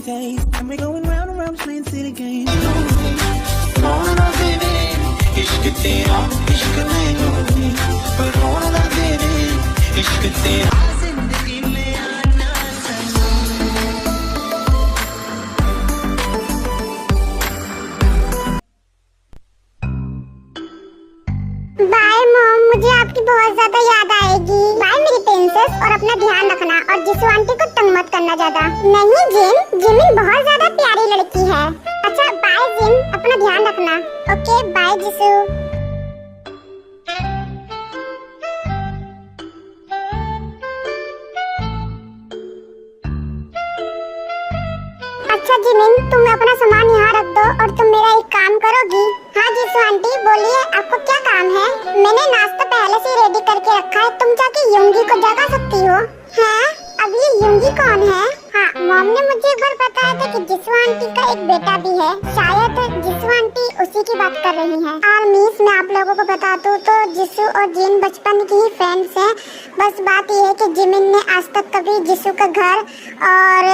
same taste. And we're going round and round playing silly games. होना तेरे इश्क तेरा इश्क नहीं पर होना तेरे इश्क तेरा जिंदगी में आना बाय मॉम, मुझे आपकी बहुत ज्यादा याद आएगी। बाय मेरी प्रिंसेस, और अपना ध्यान रखना और जिसू आंटी को तंग मत करना ज्यादा। नहीं जिमिन बहुत ज्यादा प्यारी लड़की है। अच्छा बाय जिम, अपना ध्यान रखना। Okay bye Jisoo. अच्छा जिमिन, तुम अपना सामान यहाँ रख दो और तुम मेरा एक काम करोगी। हाँ जिसू आंटी बोलिए, आपको क्या काम है? मैंने नाश्ता पहले से रेडी करके रखा है, तुम जाके युंगी को जगा सकती हो। हाँ अब ये युंगी कौन है? हाँ मॉम ने मुझे एक बार बताया था कि जिसू आंटी का एक बेटा भी है, शायद जिसू आंटी उसी की बात कर रही हैं। और मिस मैं आप लोगों को बता दूं तो जिसू और जिन बचपन की ही फ्रेंड्स हैं। बस बात ये है कि जिमिन ने आज तक कभी जिसू का घर और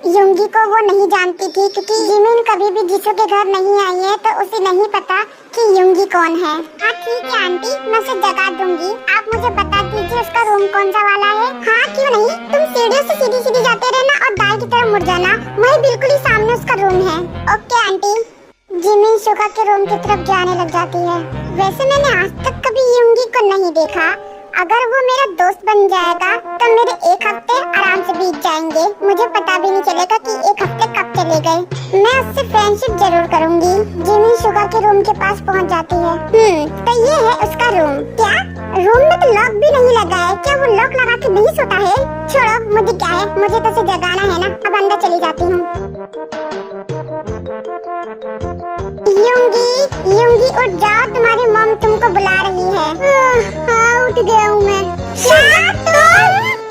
युंगी को वो नहीं जानती थी, क्योंकि जिमिन कभी भी जिसू के घर नहीं आई है तो उसे नहीं पता कि युंगी कौन है। हाँ ठीक है आंटी, मैं उसे जगा दूंगी। आप मुझे बता दीजिए उसका रूम कौन सा वाला है। हाँ क्यों नहीं, तुम सीढ़ियों से सीधी सीधी जाते रहना और दाएं की तरफ मुड़ जाना, वही बिल्कुल ही सामने उसका रूम है। Okay aunty. जिमिन शुगा के रूम की तरफ जाने लग जाती है। वैसे मैंने आज तक कभी युंगी को नहीं देखा। अगर वो मेरा दोस्त बन जाएगा तो मेरे एक हफ्ते आराम से बीत जाएंगे, मुझे पता भी नहीं चलेगा कि एक हफ्ते कब चले गए। मैं उससे फ्रेंडशिप जरूर करूंगी। जिमिन शुगा के रूम के पास पहुंच जाती है। तो ये है उसका रूम। क्या रूम में तो लॉक भी नहीं लगा है? क्या वो लॉक लगा के नहीं सोता है? छोड़ो, मुझे क्या है, मुझे तो उसे जगाना है ना। अब अंदर चली जाती हूँ। युंगी उठ जाओ, तुम्हारी मॉम तुमको बुला रही है। हाँ उठ गया हूँ मैं।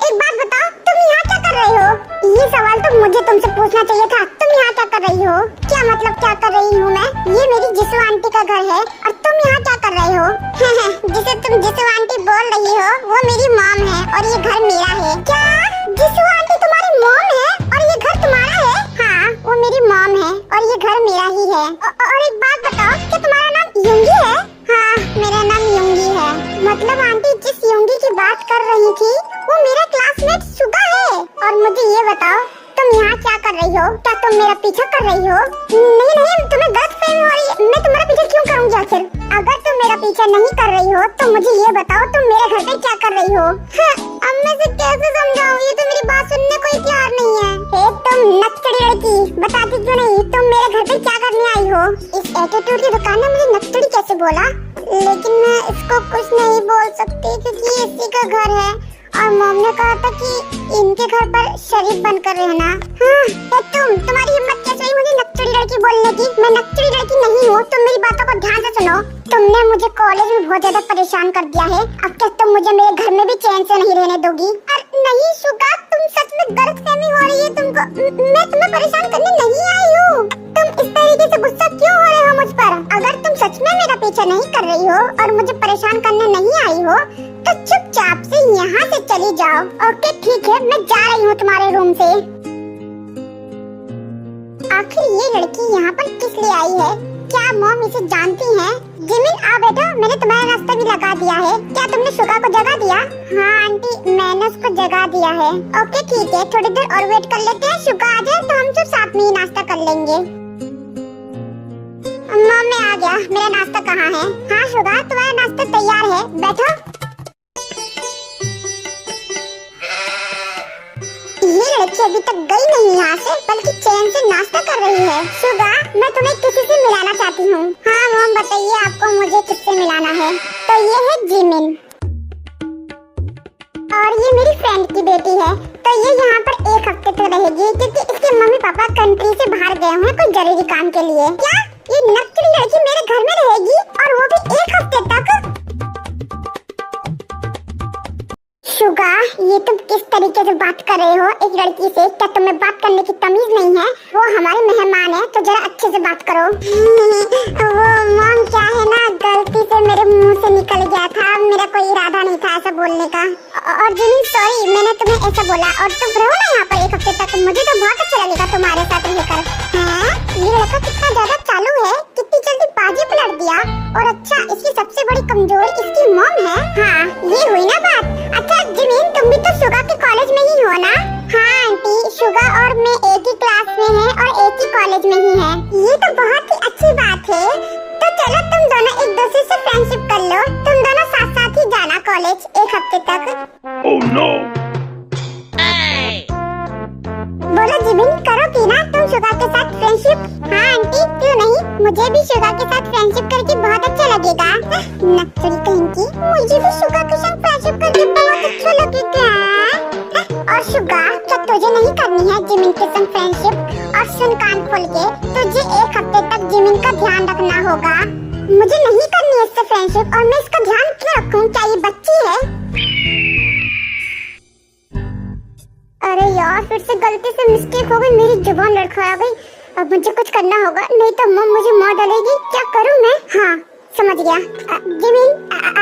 एक बात बताओ, तुम यहाँ क्या कर रही हो? ये सवाल तो मुझे तुमसे पूछना चाहिए था। तुम यहाँ क्या कर रही हो? क्या मतलब क्या कर रही हूँ मैं? ये मेरी जिसू आंटी का घर है और तुम यहाँ क्या कर रही हो? जिसे तुम जिसू आंटी बोल रही हो वो मेरी मॉम है और ये घर मेरा है। क्या जिसू आंटी तुम्हारी मॉम है और ये घर तुम्हारा है? हाँ वो मेरी मॉम है और ये घर मेरा ही है। और एक बात बताओ, क्या तुम्हारा नाम युंगी है? हाँ मेरा नाम युंगी है। मतलब आंटी जिस युंगी की बात कर रही थी वो मेरा क्लासमेट शुगा है। और मुझे ये बताओ, तुम यहाँ क्या कर रही हो? क्या तुम मेरा पीछा कर रही हो? नहीं तुम्हें गलतफहमी हो रही है। मैं तुम्हारा पीछा क्यों करूँगी आखिर? अगर तुम मेरा पीछा नहीं कर रही हो तो मुझे ये बताओ तुम मेरे घर पे क्या कर रही हो? अब मैं से कैसे समझाऊं? ये तो मेरी बात सुनने को ही तैयार नहीं है। तुम नकचड़ी लड़की, बताती क्यों नहीं? तुम मेरे घर पे क्या करने आई हो? इस एटीट्यूड की दुकान ने मुझे नकचड़ी कैसे बोला? लेकिन मैं इसको कुछ नहीं बोल सकती क्योंकि ये इसी का घर है और मॉम ने कहा था कि इनके घर पर शरीफ बनकर रहना। हाँ तुम्हारी हिम्मत कैसे हुई मुझे नकचड़ी लड़की बोलने की? मैं नकचड़ी लड़की नहीं हूँ। तुम मेरी बातों को ध्यान से सुनो। तुमने मुझे कॉलेज में बहुत ज्यादा परेशान कर दिया है, अब क्या तुम मुझे मेरे घर में भी चैन से नहीं रहने दोगी? नहीं शुगा, तुम सच में गलतफहमी हो रही है तुमको। मैं तुम्हें परेशान करने नहीं आई हूँ। तुम इस तरीके से गुस्सा क्यों हो रहे हो मुझ पर? अगर तुम सच में मेरा पीछा नहीं कर रही हो और मुझे परेशान करने नहीं आई हो तो चुपचाप से यहाँ से चली जाओ। ओके ठीक है, मैं जा रही हूँ तुम्हारे रूम से। आखिर ये लड़की यहाँ पर किस लिए आई है? क्या मॉम इसे जानती हैं? जिमिन आ बेटा, मैंने तुम्हारा नाश्ता भी लगा दिया है। क्या तुमने शुगा को जगा दिया? हाँ आंटी मैंने उसको जगा दिया है। ओके ठीक है, थोड़ी देर और वेट कर लेते हैं। शुगा आ जाए तो हम सब साथ में ही नाश्ता कर लेंगे। मॉम मैं आ गया, मेरा नाश्ता कहाँ है? हाँ शुगा तुम्हारा नाश्ता तैयार है, बैठो। ये लड़की अभी तक गई नहीं यहाँ से, बल्कि चैन से नाश्ता कर रही है। शुगा मैं तुम्हें किसी से मिलाना चाहती हूँ। हाँ मॉम बताइए आपको मुझे किससे मिलाना है? तो ये है जिमिन और ये मेरी फ्रेंड की बेटी है। तो ये यहाँ पर एक हफ्ते तक रहेगी क्योंकि इसके मम्मी पापा कंट्री से बाहर गए हुए हैं कोई जरूरी काम के लिए। क्या ये नकली लड़की मेरे घर में रहेगी और वो भी एक हफ्ते तक? शुगा ये तुम किस तरीके से बात कर रहे हो एक लड़की से? क्या तुम्हें बात करने की तमीज नहीं है? वो हमारे मेहमान है तो जरा अच्छे से बात करो। वो मॉम क्या है ना, गलती से मेरे मुंह से निकल गया था, मेरा कोई इरादा नहीं था ऐसा बोलने का। और जिमिन सॉरी मैंने तुम्हें ऐसा बोला। और तुम रहो ना यहाँ पर एक हफ्ते तक, मुझे तो बहुत अच्छा लगेगा तुम्हारे साथ शुगा और मैं एक ही क्लास में हैं और एक ही कॉलेज में ही हैं। ये तो बहुत ही अच्छी बात है। तो चलो तुम दोनों एक दूसरे से फ्रेंडशिप कर लो। तुम दोनों साथ साथ ही जाना कॉलेज 1 हफ्ते तक। Oh no! बोलो जिमिन, करोगी ना तुम शुगा के साथ फ्रेंडशिप? हाँ आंटी, क्यों नहीं, मुझे भी शुगा के साथ फ्रेंडशिप करके बहुत अच्छा लगेगा। नक्सली कहीं की, मुझे भी शुगा के साथ फ्रेंडशिप करके बहुत अच्छा लगेगा। और शुगा, क्या तुझे नहीं करनी है जिमिन के संग फ्रेंडशिप? और सुन कान खोल के, तुझे 1 हफ्ते तक जिमिन का ध्यान रखना होगा। मुझे नहीं करनी है इससे फ्रेंडशिप, और मैं इसका ध्यान क्यों रखूं? क्या ये बच्ची है? अरे यार, फिर से गलती से मिस्टेक हो गई, मेरी जुबान लड़खड़ा गई। अब मुझे कुछ करना होगा, नहीं तो मम्मी मुझे मार डालेगी। क्या करूं मैं? हाँ समझ गया। जिमिन,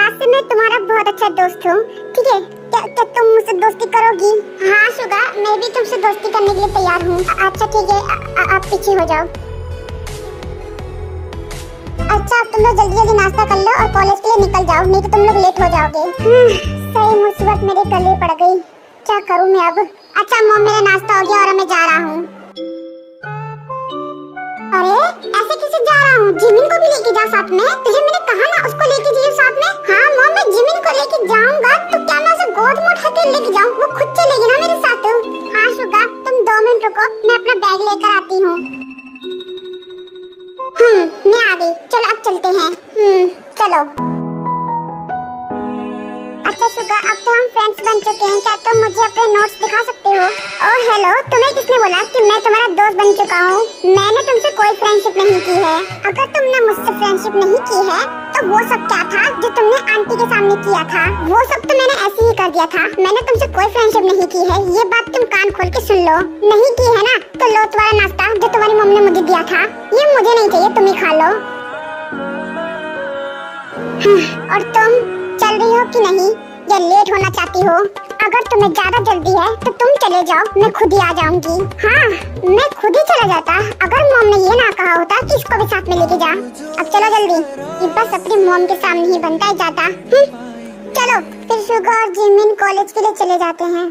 आज से मैं तुम्हारा बहुत अच्छा दोस्त हूँ, ठीक है? क्या तुम मुझसे दोस्ती करोगी? हाँ शुगा, मैं भी तुमसे दोस्ती करने के लिए तैयार हूँ। अच्छा ठीक है, आप पीछे हो जाओ। अच्छा, अब तुम लोग जल्दी जल्दी नाश्ता कर लो और कॉलेज के लिए निकल जाओ, नहीं तो तुम लोग लेट हो जाओगे। सही मुसीबत मेरे गले पड़ गई, क्या करूं मैं अब? अच्छा मम्मी, मेरा नाश्ता हो गया और मैं जा रहा हूँ। अरे ऐसे कैसे जा रहा हूँ? जिमिन को भी लेके जा साथ में। तुझे मैंने कहा ना उसको लेके जाइए साथ में। हाँ मम्मी, मैं जिमिन को लेके जाऊंगा तो क्या मैं उसे गोद में उठा के लेके जाऊँ? वो खुद चलेगी ना मेरे साथ। हाँ शुगा, तुम 2 मिनट रुको, मैं अपना बैग लेकर आती हूँ। मैं आ गई, चलो अब चलते हैं। चलो। अच्छा शुगा, अब तो हम फ्रेंड्स बन चुके हैं, क्या तुम मुझे अपने नोट्स दिखा सकते हो? ओह हेलो, तुम्हें किसने बोला कि मैं तुम्हारा दोस्त बन चुका हूँ? मैंने तुमसे कोई फ्रेंडशिप नहीं की है। अगर तुमने मुझसे फ्रेंडशिप नहीं की है तो वो सब क्या था जो तुमने आंटी के सामने किया था? वो सब तो मैंने ऐसे ही कर दिया था। मैंने तुमसे कोई फ्रेंडशिप नहीं की है, ये बात तुम कान खोल के सुन लो। नहीं की है ना, तो लो तुम्हारा नाश्ता जो तुम्हारी मम्मी ने मुझे दिया था। ये मुझे नहीं चाहिए, तुम ही खा लो। और तुम चल रही हो कि नहीं, या लेट होना चाहती हो? अगर तुम्हें ज्यादा जल्दी है तो तुम चले जाओ, मैं खुद ही आ जाऊंगी। हाँ, मैं खुद ही चला जाता अगर मॉम ने ये ना कहा होता कि इसको भी साथ में लेके जा। अब चलो जल्दी, ये बस अपनी मॉम के सामने ही बनता है जाता। चलो फिर शुगा और जिमिन कॉलेज के लिए चले जाते हैं।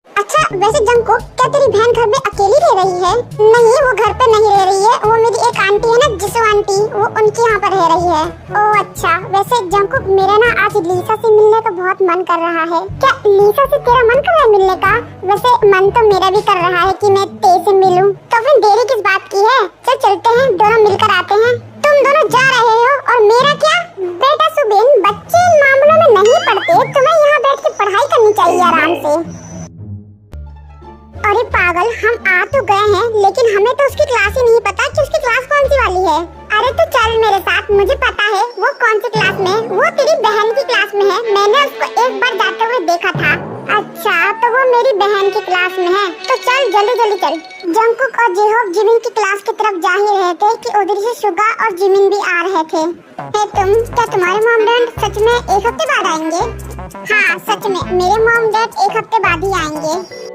अच्छा वैसे जंको, क्या तेरी बहन घर में अकेली रह रही है? नहीं, वो घर पे नहीं रह रही है, वो मेरी एक आंटी है ना, जिसो आंटी, वो उनके यहाँ पर रह रही है। ओह अच्छा, वैसे जंको मेरा ना आज लीसा से मिलने का बहुत मन कर रहा है। क्या लीसा से तेरा मन कर रहा है मिलने का? वैसे मन तो मेरा भी कर रहा है कि मैं तेरे से मिलूं। तो फिर देरी किस बात की है? चल चलते हैं, दोनों मिलकर आते हैं। तुम दोनों जा रहे हो और मेरा क्या? बेटा सुबिन, बच्चे इन मामलों में नहीं पढ़ते, तुम्हें यहाँ बैठ के पढ़ाई करनी चाहिए आराम से। अरे पागल, हम आ तो गए हैं, लेकिन हमें तो उसकी क्लास ही नहीं पता कि उसकी क्लास कौन सी वाली है। अरे तो चल मेरे साथ, मुझे पता है वो कौन सी क्लास में है। वो तेरी बहन की क्लास में है, मैंने उसको एक बार जाते हुए देखा था। अच्छा, तो वो मेरी बहन की क्लास में है, तो चल जल्दी जल्दी चल। जंकुक और जेहोक जिमिन की क्लास की तरफ जा ही रहे थे कि उधर से शुगा और जिमिन भी आ रहे थे। क्या तुम्हारे मॉम डैड सच में 1 हफ्ते बाद आएंगे? हाँ सच में, मेरे मॉम डैड 1 हफ्ते बाद ही आएंगे।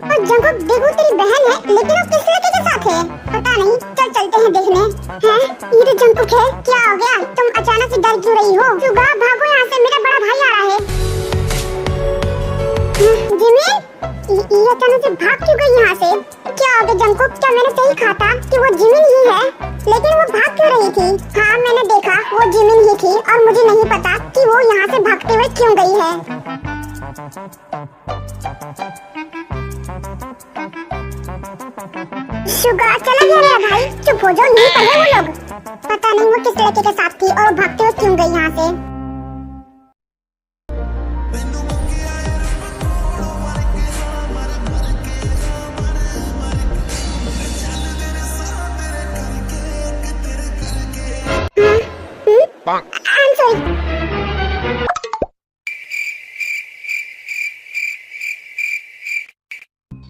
और जंकुक देखो, तेरी बहन है, लेकिन वो किस लड़के के साथ है? पता नहीं, चल चलते हैं देखने। हैं? ये तो जंकुक है, क्या हो गया? तुम अचानक से डर क्यों रही हो? शुगा भागो यहाँ से, मेरा बड़ा भाई आ रहा है। जिमिन, ये अचानक से भाग क्यों गई यहाँ से? क्या हो गया जंकुक? क्या मैंने सही कहा था कि वो जिमिन ही है? लेकिन वो भाग क्यों रही थी? हाँ मैंने देखा, वो जिमिन ही थी और मुझे नहीं पता कि वो यहाँ से भागते हुए क्यों गई है। शुगा चला गया मेरा भाई, चुप हो जाओ, नहीं पढ़े वो लोग। पता नहीं वो किस लड़के के साथ थी और भागते हुए क्यों गई यहाँ से। I'm sorry.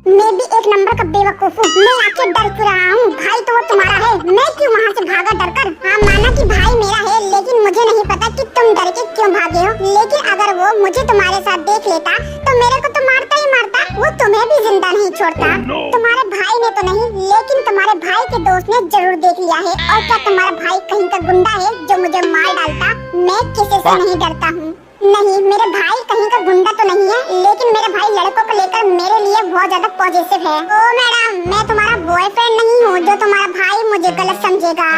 मैं भी एक नंबर का बेवकूफ हूँ, मैं आके डर क्यों रहा हूँ? भाई तो वो तुम्हारा है, मैं क्यों वहाँ से भागा डरकर? हाँ माना कि भाई मेरा है, लेकिन मुझे नहीं पता कि तुम डर के क्यों भागे हो। लेकिन अगर वो मुझे तुम्हारे साथ देख लेता तो मेरे को तो मारता ही मारता, वो तुम्हें भी जिंदा नहीं छोड़ता। तुम्हारे भाई ने तो नहीं, लेकिन तुम्हारे भाई के दोस्त ने जरूर देख लिया है। और क्या तुम्हारा भाई कहीं का गुंडा है जो मुझे मार डालता? मैं किसी से नहीं डरता हूँ। नहीं, मेरे भाई कहीं का गुंडा तो नहीं है, लेकिन मेरा भाई लड़कों को लेकर मेरे लिए बहुत ज्यादा पॉजिटिव है। ओ मैडम, मैं तुम्हारा बॉयफ्रेंड नहीं हूँ जो तुम्हारा भाई मुझे गलत समझेगा।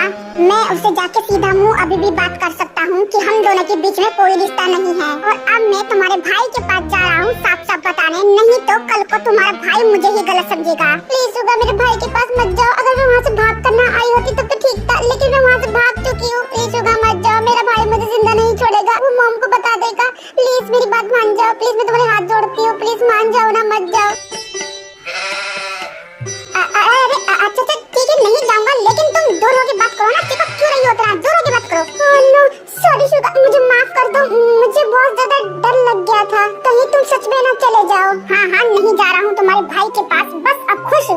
मैं उससे जाके सीधा मुंह अभी भी बात कर सकता हूँ कि हम दोनों के बीच में कोई रिश्ता नहीं है। और अब मैं तुम्हारे भाई के पास जा रहा हूँ साफ साफ बताने, नहीं तो कल को तुम्हारा भाई मुझे ही गलत समझेगा। प्लीज सुगा, मेरे भाई के पास मत जाओ। अगर मैं वहाँ से भाग कर ना आई होती तब तो ठीक था, लेकिन मैं वहाँ से भाग चुकी हूँ। प्लीज सुगा मत जाओ, मेरा भाई मुझे जिंदा नहीं छोड़ेगा, वो मॉम को बता देगा। प्लीज मेरी बात मान जाओ, प्लीज मैं तुम्हारे हाथ जोड़ती हूँ, प्लीज मान जाओ ना, मत जाओ। अरे अच्छा ठीक है, नहीं जाऊंगा, लेकिन तुम दूर होके बात करो ना। चिपक क्यों रही हो इतना? दूर होके बात करो। ओह नो, सॉरी शुगा, मुझे माफ कर दो, मुझे बहुत ज्यादा डर लग गया था, कहीं तुम सच में ना चले जाओ। हाँ हाँ, नहीं जा रहा हूँ तुम्हारे भाई के पास, बस अब खुश।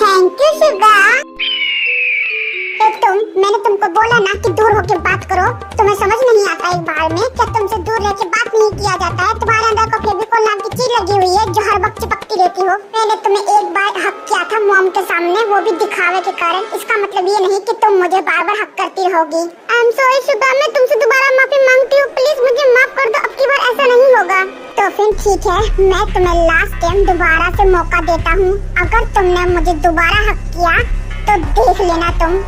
Thank you Suga. मैंने तुमको बोला ना कि दूर होके बात करो, तुम्हें समझ नहीं आता एक बार में? क्या तुमसे दूर रह के बात नहीं किया जाता है? तुम्हारे अंदर को फेविकोल नाम की चीज लगी हुई है जो हर वक्त चिपकती रहती हो। मैंने तुम्हें एक बार हक किया था मॉम के सामने, वो भी दिखावे के कारण। इसका मतलब ये नहीं कि तुम मुझे बार बार हक करती रहोगी। आई एम सॉरी शुगा, मैं तुमसे दोबारा माफी मांगती हूँ, प्लीज मुझे माफ कर दो, अब की बार ऐसा नहीं होगा। तो फिर ठीक है, मैं तुम्हें लास्ट टाइम दोबारा से मौका देता हूँ। अगर तुमने मुझे दोबारा हक किया तो देख लेना तुम